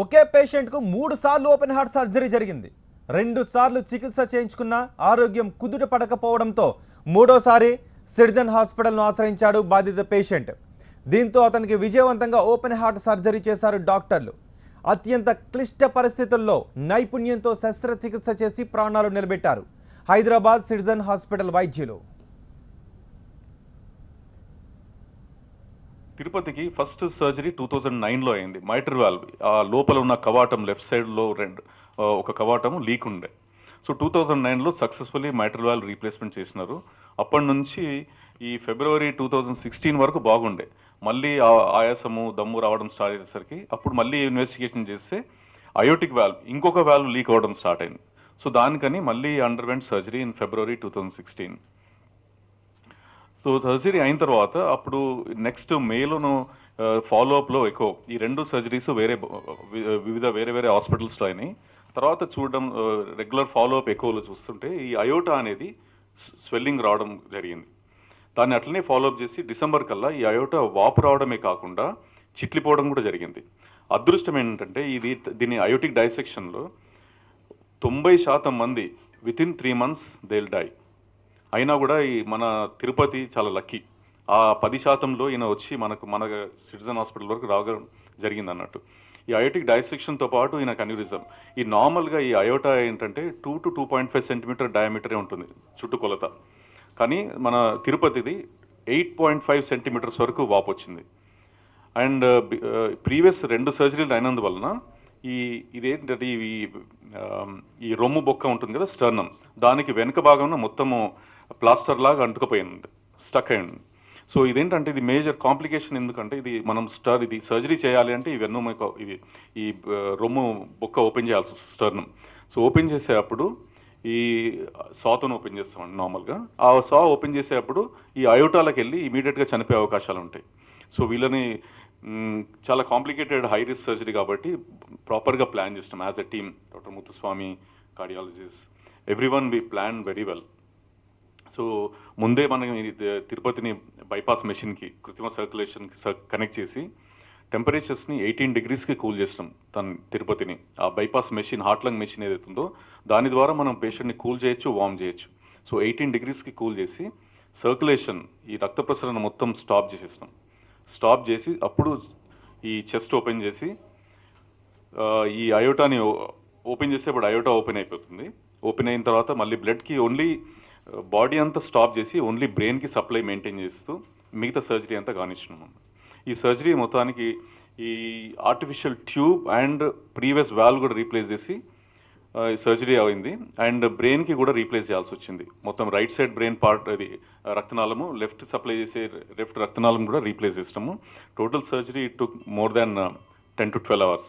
ఒకే పేషెంట్కు 3 సార్లు open heart surgery జరిగింది. 2 సార్లు చికిత్స చేయించుకున్న ఆరోగ్యం కుదుట పడకపోవడంతో మూడోసారి సిటిజన్ హాస్పిటల్ను ఆశ్రయించాడు బాధిత పేషెంట్. దీంతో అతనికి విజయవంతంగా ఓపెన్ హార్ట్ సర్జరీ చేశారు డాక్టర్లు. అత్యంత క్లిష్ట పరిస్థితుల్లో నైపుణ్యంతో శస్త్రచికిత్స చేసి ప్రాణాలు నిలబెట్టారు హైదరాబాద్ సిటిజన్ హాస్పిటల్ వైద్యులు. తిరుపతికి ఫస్ట్ సర్జరీ 2009లో అయింది. మైటర్ వాల్వ్ ఆ లోపల ఉన్న కవాటం లెఫ్ట్ సైడ్లో ఒక కవాటం లీక్ ఉండే. సో 2009లో సక్సెస్ఫుల్లీ మైటర్ వాల్వ్ రీప్లేస్మెంట్ చేసినారు. అప్పటి నుంచి ఈ ఫిబ్రవరి 2016 వరకు బాగుండే. మళ్ళీ ఆయాసము దమ్ము రావడం స్టార్ట్ అయ్యేసరికి అప్పుడు మళ్ళీ ఇన్వెస్టిగేషన్ చేస్తే అయోటిక్ వాల్వ్ ఇంకొక వాల్వ్ లీక్ అవ్వడం స్టార్ట్ అయింది. సో దానికని మళ్ళీ underwent surgery in February 2016. So surgery అయిన తర్వాత అప్పుడు నెక్స్ట్ మేలోను ఫాలోఅప్లో ఎక్కువ ఈ 2 సర్జరీస్ వివిధ వేరే హాస్పిటల్స్లో అయినాయి. తర్వాత చూడడం రెగ్యులర్ ఫాలోఅప్ ఎక్కువలో చూస్తుంటే ఈ అయోటా అనేది స్వెల్లింగ్ రావడం జరిగింది. దాన్ని అట్లనే ఫాలోఅప్ చేసి డిసెంబర్ కల్లా ఈ అయోటా వాపు రావడమే కాకుండా చిట్లిపోవడం కూడా జరిగింది. అదృష్టం ఏంటంటే దీని అయోటిక్ డైసెక్షన్లో 90% మంది within 3 months they will die. అయినా కూడా ఈ మన తిరుపతి చాలా లక్కీ. ఆ 10%లో ఈయన వచ్చి మన సిటిజన్ హాస్పిటల్ వరకు రావడం జరిగింది అన్నట్టు. ఈ అయోటిక్ డైసెక్షన్తో పాటు ఈయనకు అన్యూరిజం. ఈ నార్మల్గా ఈ అయోటా ఏంటంటే 2 to 2.5 centimeter డయామీటరే ఉంటుంది చుట్టుకొలత. కానీ మన తిరుపతిది 8.5 centimeters వరకు వాపు వచ్చింది. అండ్ ప్రీవియస్ 2 సర్జరీలు అయినందువలన ఇదేంటంటే ఈ రొమ్ము బొక్క ఉంటుంది కదా స్టర్నం, దానికి వెనుక భాగంలో మొత్తము ప్లాస్టర్ లాగా అంటుకుపోయింది, స్టక్ అయింది. సో ఇదేంటంటే ఇది మేజర్ కాంప్లికేషన్. ఎందుకంటే ఇది సర్జరీ చేయాలి అంటే ఈ రొమ్ము బొక్క ఓపెన్ చేయాల్సి వస్తుంది, స్టర్నం. సో ఓపెన్ చేసేటప్పుడు ఈ సాతోను ఓపెన్ చేస్తామండి నార్మల్గా. ఆ సా ఓపెన్ చేసేటప్పుడు ఈ అయోటాలకు వెళ్ళి ఇమీడియట్గా చనిపోయే అవకాశాలు ఉంటాయి. సో వీళ్ళని చాలా కాంప్లికేటెడ్ హై రిస్క్ సర్జరీ కాబట్టి ప్రాపర్గా ప్లాన్ చేస్తాం as a team. Doctor Muthuswamy, cardiologist, everyone we plan very well. So ముందే మనం తిరుపతిని బైపాస్ మెషిన్కి కృత్రిమ సర్క్యులేషన్కి కనెక్ట్ చేసి టెంపరేచర్స్ని 18 degreesకి కూల్ చేసినాం తిరుపతిని. ఆ bypass machine, heart lung machine ఏదైతే ఉందో దాని ద్వారా మనం పేషెంట్ని కూల్ చేయొచ్చు, వార్మ్ చేయొచ్చు. సో 18 degreesకి కూల్ చేసి సర్క్యులేషన్, ఈ రక్త ప్రసరణ మొత్తం స్టాప్ చేసేసినాం. స్టాప్ చేసి అప్పుడు ఈ చెస్ట్ ఓపెన్ చేసి ఈ అయోటాని ఓపెన్ చేస్తే ఇప్పుడు అయోటా ఓపెన్ అయిపోతుంది. ఓపెన్ అయిన తర్వాత మళ్ళీ బ్లడ్కి ఓన్లీ బాడీ అంతా స్టాప్ చేసి ఓన్లీ బ్రెయిన్కి సప్లై మెయింటైన్ చేస్తూ మిగతా సర్జరీ అంతా కానిచ్చినాం. ఈ సర్జరీ మొత్తానికి ఈ artificial tube and previous valve కూడా రీప్లేస్ చేసి సర్జరీ అయింది. అండ్ బ్రెయిన్కి కూడా రీప్లేస్ చేయాల్సి వచ్చింది. మొత్తం రైట్ సైడ్ బ్రెయిన్ పార్ట్, అది రక్తనాళము, లెఫ్ట్ సప్లై చేసే లెఫ్ట్ రక్తనాళం కూడా రీప్లేస్ చేసినాము. Total surgery took more than 10 to 12 hours.